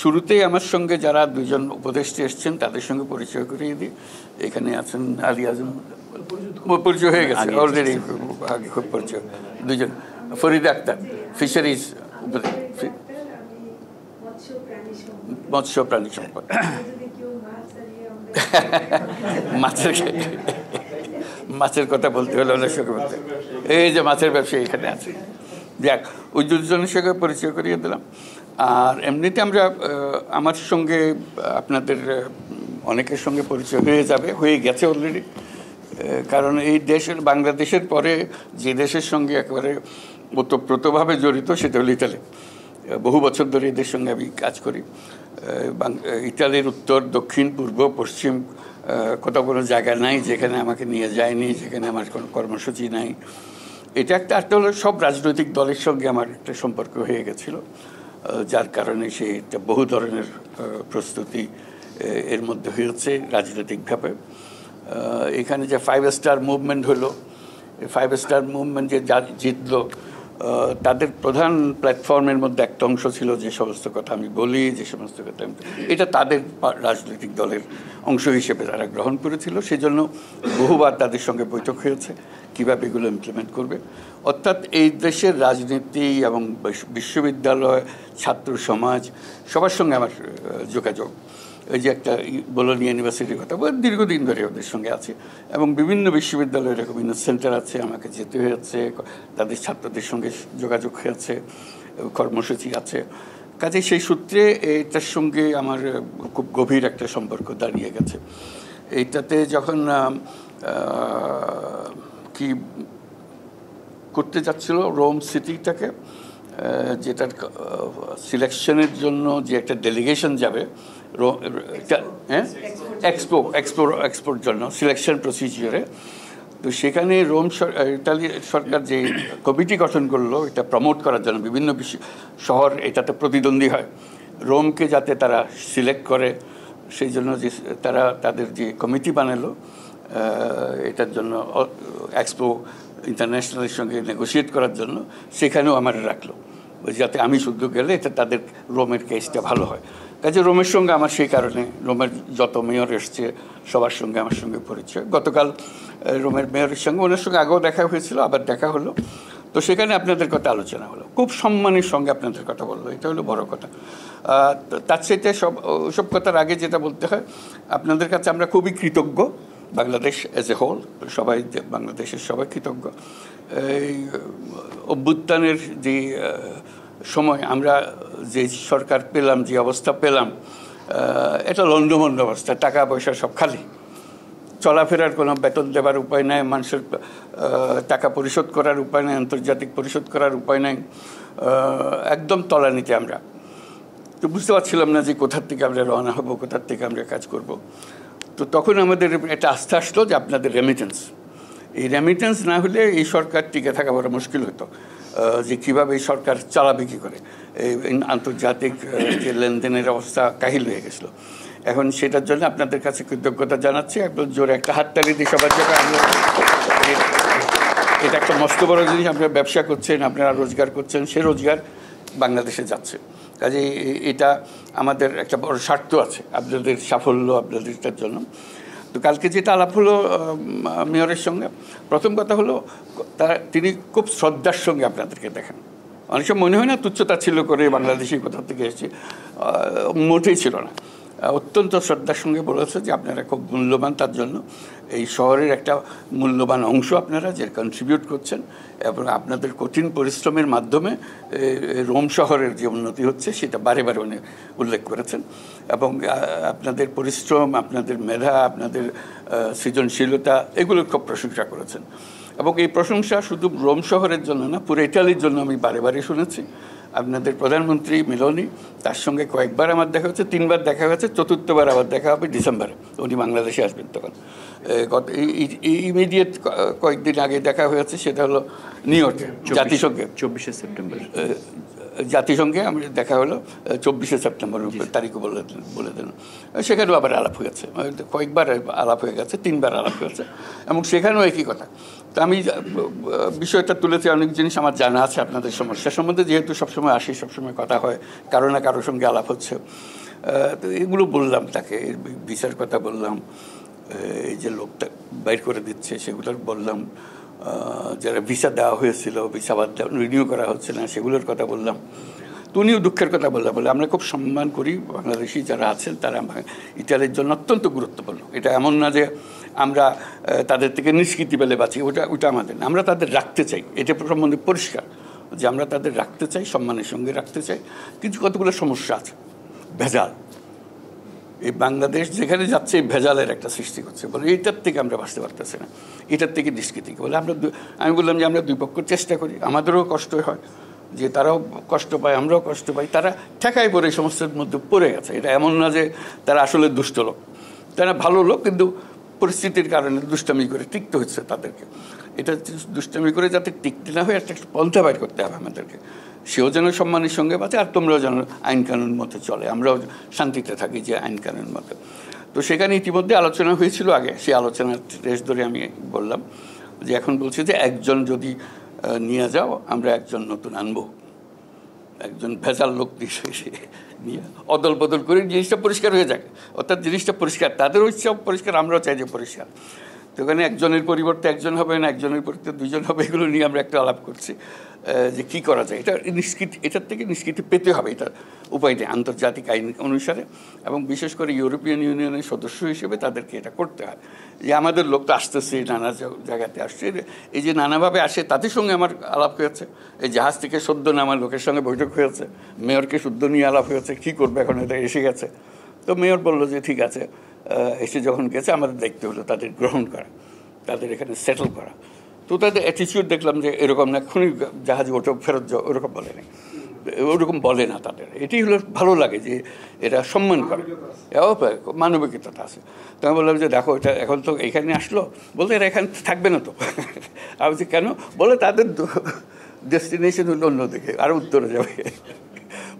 শুরুতেই আমার সঙ্গে যারা দুজন উপদেষ্টা এসছেন তাদের সঙ্গে পরিচয় করিয়ে দিই। এখানে আছেন আলী আজম, পরিচয় হয়ে গেছে অলরেডি, আগে খুব পরিচয়। দুজন ফরিদা আক্তার, ফিশারিজ মৎস্য প্রাণী সম্পদ। মাছের কথা বলতে হলে অনেক সঙ্গে বলতে, এই যে মাছের ব্যবসা এখানে আছে। যাক, ওই দুজনের সঙ্গে পরিচয় করিয়ে দিলাম। আর এমনিতে আমরা আমার সঙ্গে আপনাদের অনেকের সঙ্গে পরিচয় হয়ে গেছে অলরেডি। কারণ এই দেশের, বাংলাদেশের পরে যে দেশের সঙ্গে একেবারে ওতপ্রোতভাবে জড়িত সেটা হলো ইতালি। বহু বছর ধরে এদের সঙ্গে আমি কাজ করি। ইতালির উত্তর, দক্ষিণ, পূর্ব, পশ্চিম কোথাও কোনো জায়গা নাই যেখানে আমাকে নিয়ে যায়নি, যেখানে আমার কোনো কর্মসূচি নাই। এটা একটা হলো সব রাজনৈতিক দলের সঙ্গে আমার একটা সম্পর্ক হয়ে গেছিলো, যার কারণে একটা বহু ধরনের প্রস্তুতি এর মধ্যে হয়েছে রাজনৈতিকভাবে। এখানে যে 5 স্টার মুভমেন্ট হলো, 5 স্টার মুভমেন্ট যে জিতলো, তাদের প্রধান প্ল্যাটফর্মের মধ্যে একটা অংশ ছিল যে সমস্ত কথা আমি বলি, যে সমস্ত কথা এটা তাদের রাজনৈতিক দলের অংশ হিসেবে তারা গ্রহণ করেছিল। সেজন্য বহুবার তাদের সঙ্গে বৈঠক হয়েছে কীভাবে এগুলো ইমপ্লিমেন্ট করবে। অর্থাৎ এই দেশের রাজনীতি এবং বিশ্ববিদ্যালয়, ছাত্র সমাজ সবার সঙ্গে আমার যোগাযোগ। এই যে একটা বোলোনিয়া ইউনিভার্সিটির কথা দীর্ঘদিন ধরে ওদের সঙ্গে আছে, এবং বিভিন্ন বিশ্ববিদ্যালয়ের বিভিন্ন সেন্টার আছে, আমাকে যেতে হয়েছে, তাদের ছাত্রদের সঙ্গে যোগাযোগ হয়েছে, কর্মসূচি আছে। কাজে সেই সূত্রে এটার সঙ্গে আমার খুব গভীর একটা সম্পর্ক দাঁড়িয়ে গেছে। এইটাতে যখন কি করতে যাচ্ছিল রোম সিটিটাকে, যেটার সিলেকশনের জন্য যে একটা ডেলিগেশন যাবে হ্যাঁ এক্সপোর জন্য সিলেকশন প্রসিজিওরে, তো সেখানে ইতালি সরকার যে কমিটি গঠন করলো এটা প্রমোট করার জন্য, বিভিন্ন শহর এটাতে প্রতিদ্বন্দ্বী হয়, রোমকে যাতে তারা সিলেক্ট করে সেই জন্য যে তাদের যে কমিটি বানালো এটার জন্য এক্সপো ইন্টারন্যাশনালের সঙ্গে নেগোশিয়েট করার জন্য, সেখানেও আমার রাখলো যাতে আমি শুদ্ধ গেলে এটা তাদের রোমের কেসটা ভালো হয়। কাজে রোমের সঙ্গে আমার সেই কারণে রোমের যত মেয়র এসছে সবার সঙ্গে আমার সঙ্গে পরিচয়। গতকাল রোমের মেয়রের সঙ্গে, ওনার সঙ্গে আগেও দেখা হয়েছিল, আবার দেখা হলো। তো সেখানে আপনাদের কথা আলোচনা হলো, খুব সম্মানের সঙ্গে আপনাদের কথা বললো, এটা হলো বড় কথা। তার সাথে সব কথার আগে যেটা বলতে হয়, আপনাদের কাছে আমরা খুবই কৃতজ্ঞ, বাংলাদেশ অ্যাজ এ হোল, সবাই, বাংলাদেশের সবাই কৃতজ্ঞ। এই অভ্যুত্থানের যে সময় আমরা যে সরকার পেলাম, যে অবস্থা পেলাম, এটা লণ্ডভণ্ড অবস্থা, টাকা পয়সা সব খালি, চলাফেরার কোনো বেতন দেবার উপায় নাই, মানুষের টাকা পরিশোধ করার উপায় নাই, আন্তর্জাতিক পরিশোধ করার উপায় নাই, একদম তলানিতে আমরা। তো বুঝতে পারছিলাম না যে কোথার থেকে আমরা রওনা হব, কোথার থেকে আমরা কাজ করব। তো তখন আমাদের একটা আস্থা আসলো যে আপনাদের রেমিটেন্স, এই রেমিটেন্স না হলে এই সরকার টিকে থাকা বড় মুশকিল হতো, যে কীভাবে এই সরকার চালাবে কী করে, এই আন্তর্জাতিক যে লেনদেনের অবস্থা কাহিল হয়ে গেছিলো। এখন সেটার জন্য আপনাদের কাছে কৃতজ্ঞতা জানাচ্ছি, একদম জোরে একটা হাততালি দিই সবার জায়গায়। এটা একটা মস্ত বড় জিনিস, আপনারা ব্যবসা করছেন, আপনারা রোজগার করছেন, সে রোজগার বাংলাদেশে যাচ্ছে। কাজে এটা আমাদের একটা বড় স্বার্থ আছে আপনাদের সাফল্য, আপনাদেরটার জন্য। তো কালকে যেটা আলাপ হলো মেয়রের সঙ্গে, প্রথম কথা হলো তিনি খুব শ্রদ্ধার সঙ্গে আপনাদেরকে দেখেন। অনেক সময় মনে হয় না তুচ্ছতা ছিল করে বাংলাদেশি কোথা থেকে এসেছে, মোটেই ছিল না। অত্যন্ত শ্রদ্ধার সঙ্গে বলেছে যে আপনারা খুব মূল্যবান, তার জন্য এই শহরের একটা মূল্যবান অংশ আপনারা যে কন্ট্রিবিউট করছেন, এবং আপনাদের কঠিন পরিশ্রমের মাধ্যমে রোম শহরের যে উন্নতি হচ্ছে সেটা বারে বারে উনি উল্লেখ করেছেন। এবং আপনাদের পরিশ্রম, আপনাদের মেধা, আপনাদের সৃজনশীলতা, এগুলোর খুব প্রশংসা করেছেন। এবং এই প্রশংসা শুধু রোম শহরের জন্য না, পুরো ইটালির জন্য আমি বারে বারে শুনেছি। আপনাদের প্রধানমন্ত্রী মেলোনি, তার সঙ্গে কয়েকবার আমার দেখা হচ্ছে, 3বার দেখা হয়েছে, 4বার আবার দেখা হবে ডিসেম্বরে, উনি বাংলাদেশে আসবেন তখন। ইমিডিয়েট কয়েকদিন আগে দেখা হয়েছে, সেটা হলো নিউ ইয়র্কে, জাতিসংঘে 24শে সেপ্টেম্বর। জাতিসংঘে আমরা দেখা হলো 24শে সেপ্টেম্বর তারিখও বলে দিন, সেখানেও আবার আলাপ হয়েছে, কয়েকবার আলাপ হয়ে গেছে, 3বার আলাপ হয়েছে, এবং সেখানেও একই কথা। তো আমি বিষয়টা তুলেছি, অনেক জিনিস আমার জানা আছে আপনাদের সমস্যা সম্বন্ধে, যেহেতু সবসময় আসি, সবসময় কথা হয়, কারো না কারোর সঙ্গে আলাপ হচ্ছে। তো এগুলো বললাম তাকে, ভিসার কথা বললাম, এই যে লোকটা বাইর করে দিচ্ছে সেগুলোর বললাম, যারা ভিসা দেওয়া হয়েছিল ভিসা আবার রিনিউ করা হচ্ছে না সেগুলোর কথা বললাম। তো উনিও দুঃখের কথা বললাম, বলে আমরা খুব সম্মান করি, বাংলাদেশি যারা আছেন তারা ইতালির জন্য অত্যন্ত গুরুত্বপূর্ণ। এটা এমন না যে আমরা তাদের থেকে নিষ্কৃতি পেলে বাঁচি, ওটা আমাদের না, আমরা তাদের রাখতে চাই, এটা সম্বন্ধে পরিষ্কার যে আমরা তাদের রাখতে চাই, সম্মানের সঙ্গে রাখতে চাই। কিন্তু কতগুলো সমস্যা আছে, ভেজাল, এই বাংলাদেশ যেখানে যাচ্ছে এই ভেজালের একটা সৃষ্টি করছে, বলে এইটার থেকে আমরা বাঁচতে পারতেছি না, এটার থেকে নিষ্কৃতি বলে আমি বললাম যে আমরা দুই পক্ষ চেষ্টা করি, আমাদেরও কষ্ট হয়, যে তারাও কষ্ট পায়, আমরাও কষ্ট পাই, তারা ঠেকায় পড়ে এই সমস্যার মধ্যে পড়ে গেছে। এটা এমন না যে তারা আসলে দুষ্ট লোক, তারা ভালো লোক, কিন্তু পরিস্থিতির কারণে দুষ্টামি করে টিকতে হচ্ছে তাদেরকে। এটা দুষ্টামি করে যাতে টিকতে না হয় একটা পন্থা বাইর করতে হবে আমাদেরকে, সেও যেন সম্মানের সঙ্গে বাঁচে, আর তোমরাও যেন আইন কানুন মতো চলে, আমরাও শান্তিতে থাকি যে আইন কানুন মতো। তো সেখানে ইতিমধ্যে আলোচনা হয়েছিল আগে, সেই আলোচনার রেশ ধরে আমি বললাম যে এখন বলছি যে একজন যদি নিয়ে যাও, আমরা একজন নতুন আনবো, একজন ভেজাল লোক নিয়ে অদল বদল করে জিনিসটা পরিষ্কার হয়ে যাক, অর্থাৎ জিনিসটা পরিষ্কার, তাদেরও ইচ্ছা পরিষ্কার, আমরাও চাই যে পরিষ্কার। তো ওখানে একজনের পরিবর্তে একজন হবে না, একজনের পরিবর্তে দুজন হবে, এগুলো নিয়ে আমরা একটা আলাপ করছি যে কী করা যায়। এটা নিষ্কৃতি, এটার থেকে নিষ্কৃতি পেতে হবে, এটা উপায় নেই, আন্তর্জাতিক আইন অনুসারে, এবং বিশেষ করে ইউরোপিয়ান ইউনিয়নের সদস্য হিসেবে তাদেরকে এটা করতে হয়। যে আমাদের লোক তো আসতেছে, নানা জায়গাতে আসছে, এই যে নানাভাবে আসে, তাদের সঙ্গে আমার আলাপ হয়েছে, এই জাহাজ থেকে সদ্য নামার লোকের সঙ্গে বৈঠক হয়েছে, মেয়রকে শুদ্ধ নিয়ে আলাপ হয়েছে, কী করবে এখন, এটা এসে গেছে। তো মেয়র বললো যে ঠিক আছে, এসে যখন গেছে আমাদের দায়িত্ব হলো তাদের গ্রহণ করা, তাদের এখানে সেটেল করা। তো তাদের অ্যাটিচিউড দেখলাম যে এরকম না, এক্ষুনি জাহাজে ওঠো ফেরত যাও, ওরকম বলে না, ওরকম বলে না তাদের। এটি হলো ভালো লাগে যে এরা সম্মান করে, মানবিকতা আছে। তো আমি বললাম যে দেখো, এটা এখন তো এখানে আসলো, বলতে এরা এখানে থাকবে না তো। আমি বলছি কেন, বলে তাদের ডেস্টিনেশন হলো অন্যদিকে, আরও উত্তরে যাবে,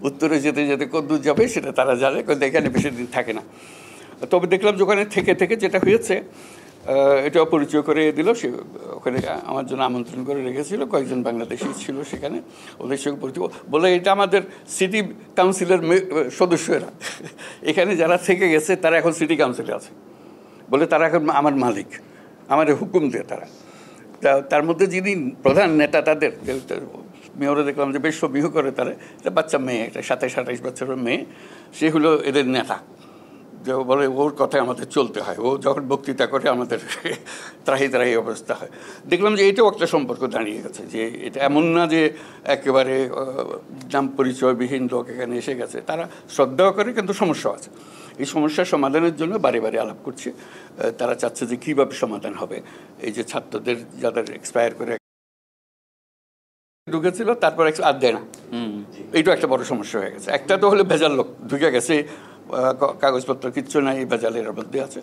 উত্তরে যেতে যেতে কদ্দূর যাবে সেটা তারা জানে, কিন্তু এখানে বেশি দিন থাকে না। তবে দেখলাম যে ওখানে থেকে থেকে যেটা হয়েছে, এটাও পরিচয় করে দিল, সে ওখানে আমার জন্য আমন্ত্রণ করে রেখেছিল, কয়েকজন বাংলাদেশি ছিল সেখানে, ওদের সঙ্গে পরিচয় বলে এটা আমাদের সিটি কাউন্সিলের সদস্যরা, এখানে যারা থেকে গেছে তারা এখন সিটি কাউন্সিলে আছে, বলে তারা এখন আমার মালিক, আমার হুকুম দেয় তারা। তার মধ্যে যিনি প্রধান নেতা তাদের মেয়রে দেখলাম যে বেশ বিহু করে, তারা একটা বাচ্চা মেয়ে, একটা 27-28 বছরের মেয়ে, সে হলো এদের নেতা। যে বলে ওর কথায় আমাদের চলতে হয়, ও যখন বক্তৃতা করে আমাদের ত্রাহি ত্রাহি অবস্থা হয়। দেখলাম যে এটাও একটা সম্পর্ক দাঁড়িয়ে গেছে, যে এটা এমন না যে একেবারে নাম পরিচয়বিহীন লোক এখানে এসে গেছে, তারা শ্রদ্ধাও করে, কিন্তু সমস্যা আছে। এই সমস্যার সমাধানের জন্য বারে বারে আলাপ করছে, তারা চাচ্ছে যে কীভাবে সমাধান হবে। এই যে ছাত্রদের যাদের এক্সপায়ার করে ঢুকেছিল, তারপর আর দেয় না, এইটাও একটা বড় সমস্যা হয়ে গেছে। একটা তো হলে ভেজাল লোক ঢুকে গেছে, কাগজপত্র কিচ্ছু নাই, ভেজালের মধ্যে আছে,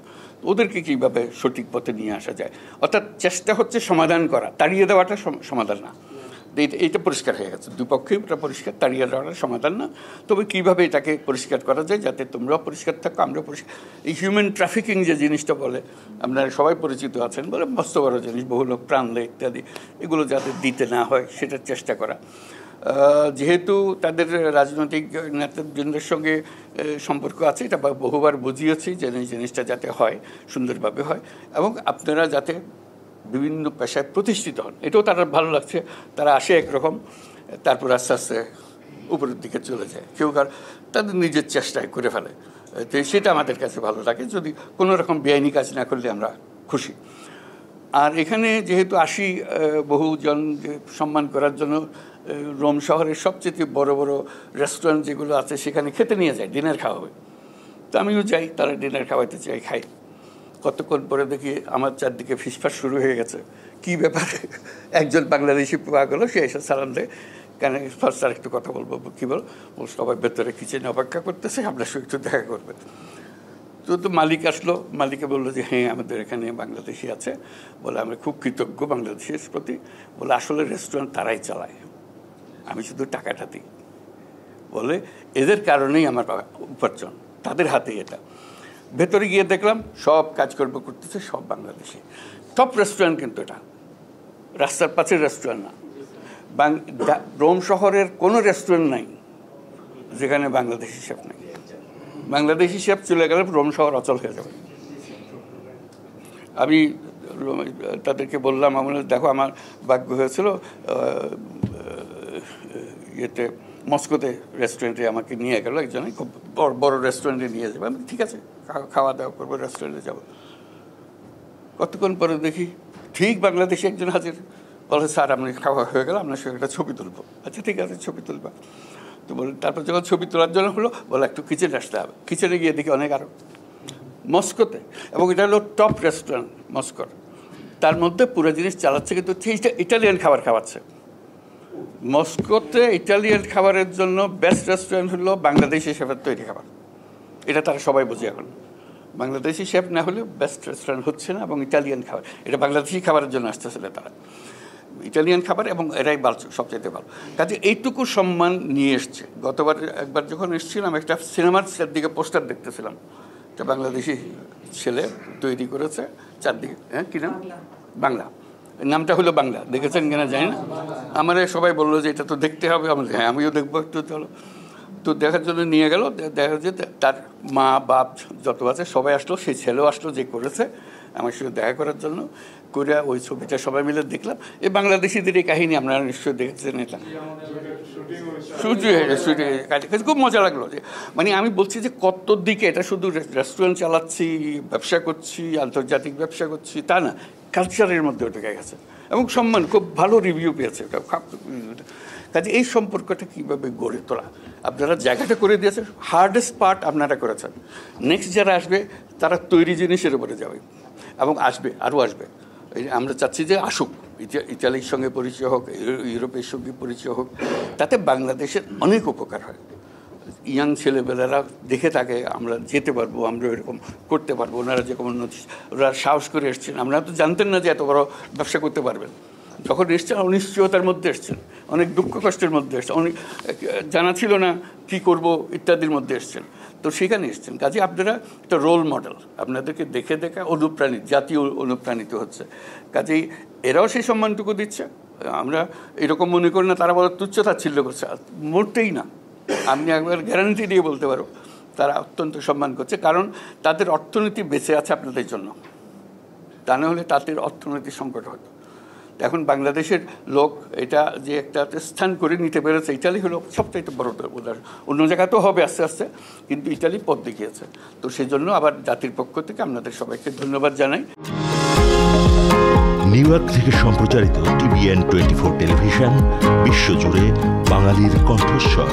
ওদেরকে কীভাবে সঠিক পথে নিয়ে আসা যায়। অর্থাৎ চেষ্টা হচ্ছে সমাধান করা, তাড়িয়ে দেওয়াটা সমাধান না। এইটা পরিষ্কার হয়ে গেছে, দুপক্ষেই ওটা পরিষ্কার, তাড়িয়ে দেওয়াটা সমাধান না। তবে কীভাবে এটাকে পরিষ্কার করা যায় যাতে তোমরাও পরিষ্কার থাকো, আমরাও পরিষ্কার। এই হিউম্যান ট্রাফিকিং যে জিনিসটা বলে, আপনারা সবাই পরিচিত আছেন, বলে মস্ত বড় জিনিস, বহু লোক প্রাণ দেয় ইত্যাদি, এগুলো যাতে দিতে না হয় সেটার চেষ্টা করা। যেহেতু তাদের রাজনৈতিক নেতৃবৃন্দের সঙ্গে সম্পর্ক আছে, এটা বহুবার বুঝিয়েছি যে এই জিনিসটা যাতে হয়, সুন্দরভাবে হয়, এবং আপনারা যাতে বিভিন্ন পেশায় প্রতিষ্ঠিত হন, এটাও তারা ভালো লাগছে। তারা আসে একরকম, তারপর আস্তে আস্তে উপরের দিকে চলে যায়, কেউ তাদের নিজের চেষ্টায় করে ফেলে। তো সেটা আমাদের কাছে ভালো লাগে, যদি কোনো রকম বেআইনি কাজ না করলে আমরা খুশি। আর এখানে যেহেতু আসি বহুজন সম্মান করার জন্য, রোম শহরের সবচেয়ে বড় বড় রেস্টুরেন্ট যেগুলো আছে সেখানে খেতে নিয়ে যায়, ডিনার খাওয়াবে। তো আমিও যাই, তারা ডিনার খাওয়াইতে চাই, খাই। কতক্ষণ পরে দেখি আমার চারদিকে ফিসফাস শুরু হয়ে গেছে, কী ব্যাপারে। একজন বাংলাদেশি পাগল, সে এসে সালাম দেয়, কেন ফার্স্ট আর একটু কথা বলবো, কী বল, সবাই ভেতরে কিচেনে অপেক্ষা করতেছে, আপনার সঙ্গে একটু দেখা করবে। তো মালিক আসলো, মালিকে বললো যে হ্যাঁ আমাদের এখানে বাংলাদেশি আছে, বলে আমরা খুব কৃতজ্ঞ বাংলাদেশের প্রতি, বলে আসলে রেস্টুরেন্ট তারাই চালায়, আমি শুধু টাকাটা দিই। বলে এদের কারণেই আমার উপার্জন, তাদের হাতেই এটা। ভেতরে গিয়ে দেখলাম সব কাজকর্ম করতেছে সব বাংলাদেশি। টপ রেস্টুরেন্ট কিন্তু এটা, রাস্তার পাশের রেস্টুরেন্ট না। রোম শহরের কোনো রেস্টুরেন্ট নাই যেখানে বাংলাদেশি শেফ নাই। বাংলাদেশি শেফ চলে গেলে রোম শহর অচল হয়ে যাবে। আমি তাদেরকে বললাম, আমার দেখো আমার ভাগ্য হয়েছিল ইয়েতে মস্কোতে রেস্টুরেন্টে আমাকে নিয়ে গেলো একজনে, খুব বড় রেস্টুরেন্টে নিয়ে যাবে। আমি ঠিক আছে খাওয়া দাওয়া করবো, রেস্টুরেন্টে যাবো। কতক্ষণ পরে দেখি ঠিক বাংলাদেশি একজন হাজির, বলে স্যার আপনি খাওয়া হয়ে গেল, আপনার সঙ্গে একটা ছবি তুলবো। আচ্ছা ঠিক আছে ছবি তুলবা। তো বলে তারপর যখন ছবি তোলার জন্য হলো বলে একটু কিচেনে আসতে হবে। কিচেনে গিয়ে দেখি অনেক আরও মস্কোতে, এবং এটা হলো টপ রেস্টুরেন্ট মস্কোর, তার মধ্যে পুরো জিনিস চালাচ্ছে কিন্তু ইটালিয়ান খাবার খাওয়াচ্ছে। মস্কোতে ইটালিয়ান খাবারের জন্য বেস্ট রেস্টুরেন্ট হলো বাংলাদেশি শেফের তৈরি খাবার। এটা তারা সবাই বোঝে এখন, বাংলাদেশি শেফ না হলে বেস্ট রেস্টুরেন্ট হচ্ছে না। এবং ইটালিয়ান খাবার, এটা বাংলাদেশি খাবারের জন্য আসতেছিল তারা, ইটালিয়ান খাবার, এবং এরাই ভালো, সবচাইতে ভালো। কাজে এইটুকু সম্মান নিয়ে এসছে। গতবার একবার যখন এসেছিলাম একটা সিনেমার দিকে পোস্টার দেখতেছিলাম, একটা বাংলাদেশি ছেলে তৈরি করেছে চারদিকে, হ্যাঁ কী নাম, বাংলা, নামটা হলো বাংলা, দেখেছেন কিনা জানি না। আমার সবাই বললো যে এটা তো দেখতে হবে, আমি হ্যাঁ আমিও দেখবো একটু। চলো, তো দেখার জন্য নিয়ে গেল। দেখা যে তার মা বাপ যত আছে সবাই আসলো, সেই ছেলেও আসলো যে করেছে আমার সঙ্গে দেখা করার জন্য। করে ওই ছবিটা সবাই মিলে দেখলাম। এই বাংলাদেশিদের এই কাহিনী আপনারা নিশ্চয়ই দেখেছেন, এটা শুটিং খুব মজা লাগলো। যে মানে আমি বলছি যে কত দিকে এটা শুধু রেস্টুরেন্ট চালাচ্ছি, ব্যবসা করছি, আন্তর্জাতিক ব্যবসা করছি তা না, কালচারের মধ্যে ওটা গেছে, এবং সম্মান খুব ভালো রিভিউ পেয়েছে ওটা। কাজে এই সম্পর্কটা কীভাবে গড়ে তোলা, আপনারা জায়গাটা করে দিয়েছেন, হার্ডেস্ট পার্ট আপনারা করেছেন। নেক্সট যারা আসবে তারা তৈরি জিনিসের উপরে যাবে, এবং আসবে, আরও আসবে। আমরা চাচ্ছি যে আসুক, ইতালির সঙ্গে পরিচয় হোক, ইউরোপের সঙ্গে পরিচয় হোক, তাতে বাংলাদেশের অনেক উপকার হয়। ইয়াং ছেলেবেলারা দেখে থাকে আমরা যেতে পারবো, আমরা এরকম করতে পারবো। ওনারা যেরকম উন্নতি, ওরা সাহস করে এসছেন। আমরা তো জানতেন না যে এত বড় ব্যবসা করতে পারবেন। যখন এসছেন অনিশ্চয়তার মধ্যে এসছেন, অনেক দুঃখ কষ্টের মধ্যে এসছেন, অনেক জানা ছিল না কী করব ইত্যাদির মধ্যে এসছেন। তো সেখানে এসছেন। কাজে আপনারা একটা রোল মডেল, আপনাদেরকে দেখে দেখে অনুপ্রাণিত, জাতীয় অনুপ্রাণিত হচ্ছে। কাজেই এরাও সেই সম্মানটুকু দিচ্ছে। আমরা এরকম মনে করি না তারা বড় তুচ্ছতাচ্ছিল্য করছে, মোটেই না। আমি একবার গ্যারান্টি দিয়ে বলতে পারো তারা অত্যন্ত সম্মান করছে, কারণ তাদের অর্থনীতি বেঁচে আছে আপনাদের জন্য। তা না হলে তাদের অর্থনৈতিক সংকট হতো। এখন বাংলাদেশের লোক এটা যে একটা স্থান করে নিতে পেরেছে, ইটালি হলো সবচাইতে বড় উদাহরণ। অন্য জায়গাতেও হবে আস্তে আস্তে, কিন্তু ইটালি পথ দেখিয়েছে। তো সেই জন্য আবার জাতির পক্ষ থেকে আপনাদের সবাইকে ধন্যবাদ জানাই। নিউ ইয়র্ক থেকে সম্প্রচারিত TVN 24 টেলিভিশন, বিশ্বজুড়ে বাঙালির কণ্ঠস্বর।